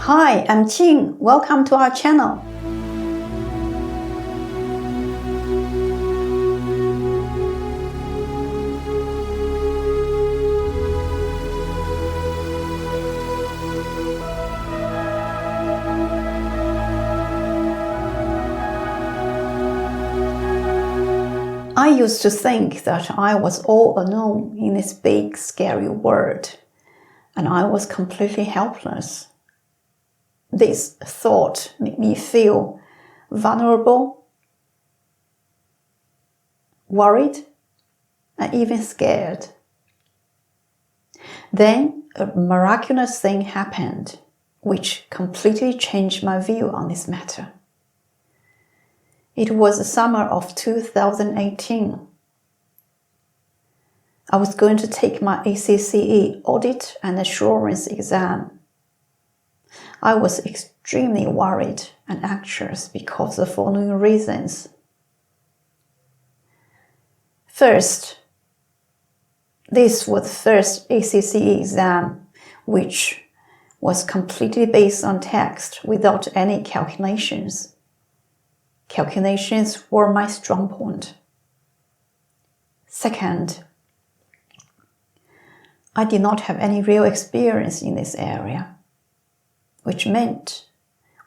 Hi, I'm Qing. Welcome to our channel. I used to think that I was all alone in this big, scary world, and I was completely helpless. This thought made me feel vulnerable, worried, and even scared. Then a miraculous thing happened, which completely changed my view on this matter. It was the summer of 2018. I was going to take my ACCE audit and assurance exam. I was extremely worried and anxious because of the following reasons. First, this was the first ACCE exam which was completely based on text without any calculations. Calculations were my strong point. Second, I did not have any real experience in this area, which meant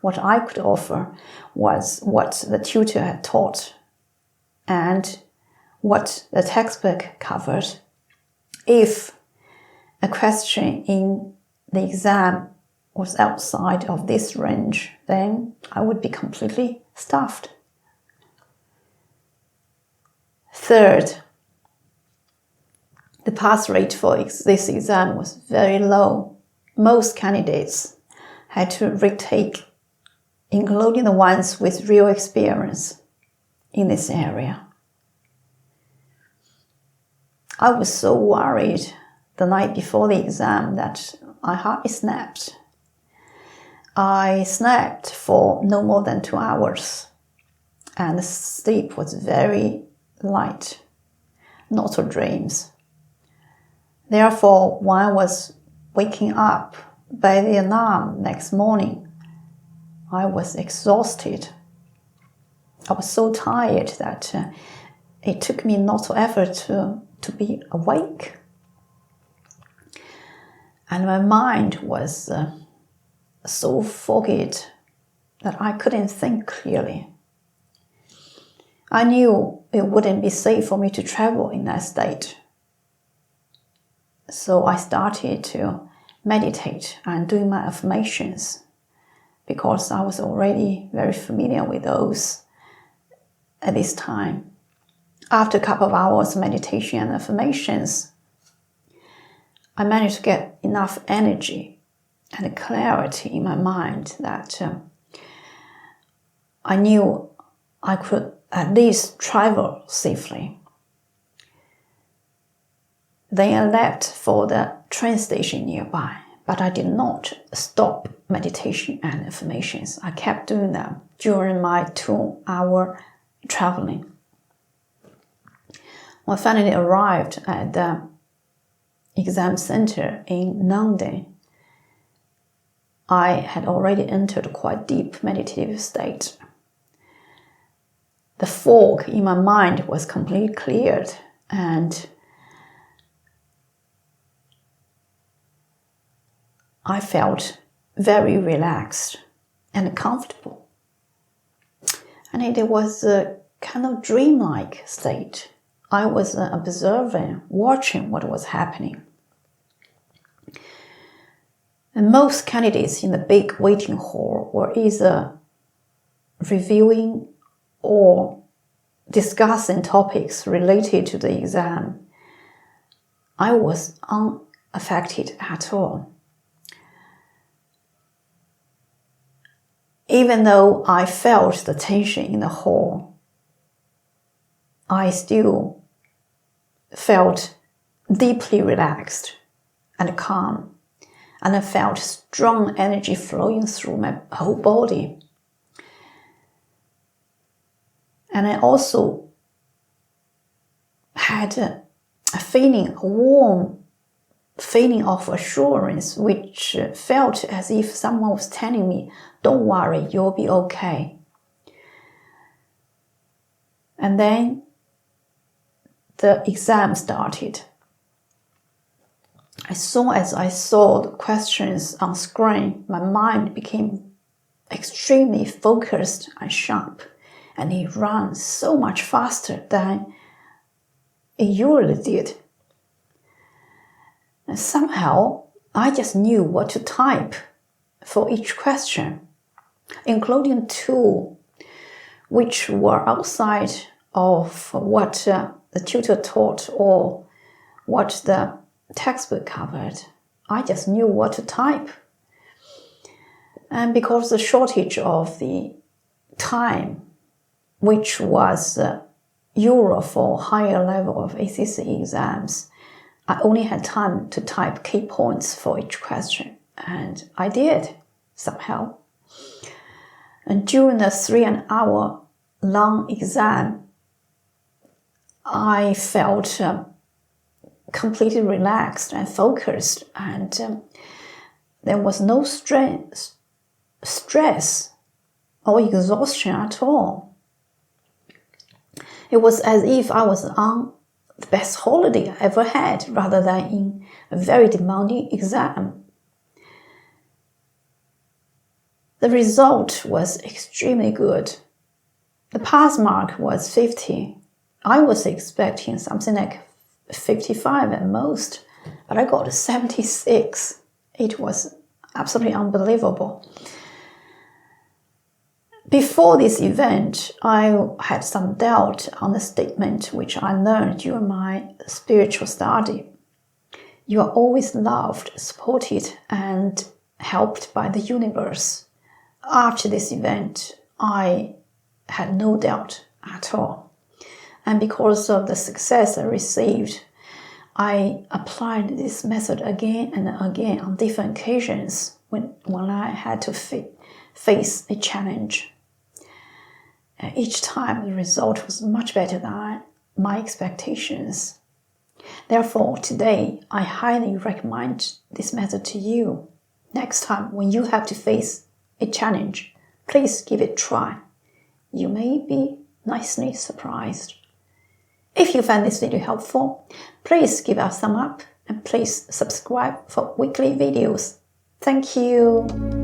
what I could offer was what the tutor had taught and what the textbook covered. If a question in the exam was outside of this range, then I would be completely stuffed. Third, the pass rate for this exam was very low. Most candidates had to retake, including the ones with real experience in this area. I was so worried the night before the exam that I hardly slept. I slept for no more than 2 hours, and the sleep was very light, not for dreams. Therefore, when I was waking up by the alarm next morning, I was exhausted. I was so tired that it took me not forever to be awake. And my mind was so foggy that I couldn't think clearly. I knew it wouldn't be safe for me to travel in that state. So I started to meditate and do my affirmations because I was already very familiar with those at this time. After a couple of hours of meditation and affirmations, I managed to get enough energy and clarity in my mind that I knew I could at least travel safely. Then I left for the train station nearby, but I did not stop meditation and affirmations. I kept doing them during my 2-hour traveling. When I finally arrived at the exam center in London, I had already entered a quite deep meditative state. The fog in my mind was completely cleared, and I felt very relaxed and comfortable. And it was a kind of dreamlike state. I was observing, watching what was happening. And most candidates in the big waiting hall were either reviewing or discussing topics related to the exam. I was unaffected at all. Even though I felt the tension in the hall, I still felt deeply relaxed and calm, and I felt strong energy flowing through my whole body. And I also had a feeling, a warm feeling of assurance, which felt as if someone was telling me, don't worry, you'll be okay. And then the exam started. As soon as I saw the questions on screen, my mind became extremely focused and sharp, and it ran so much faster than it usually did. And somehow, I just knew what to type for each question, including two which were outside of what the tutor taught or what the textbook covered. I just knew what to type. And because the shortage of the time, which was usual for higher level of ACC exams, I only had time to type key points for each question, and I did somehow. And during the 3-hour long exam, I felt completely relaxed and focused, and there was no stress or exhaustion at all. It was as if I was on the best holiday I ever had, rather than in a very demanding exam. The result was extremely good. The pass mark was 50. I was expecting something like 55 at most, but I got 76. It was absolutely unbelievable. Before this event, I had some doubt on the statement which I learned during my spiritual study. You are always loved, supported, and helped by the universe. After this event, I had no doubt at all. And because of the success I received, I applied this method again and again on different occasions when I had to face a challenge. And each time the result was much better than my expectations. Therefore, today I highly recommend this method to you. Next time when you have to face a challenge, please give it a try. You may be nicely surprised. If you found this video helpful, please give us a thumb up and please subscribe for weekly videos. Thank you.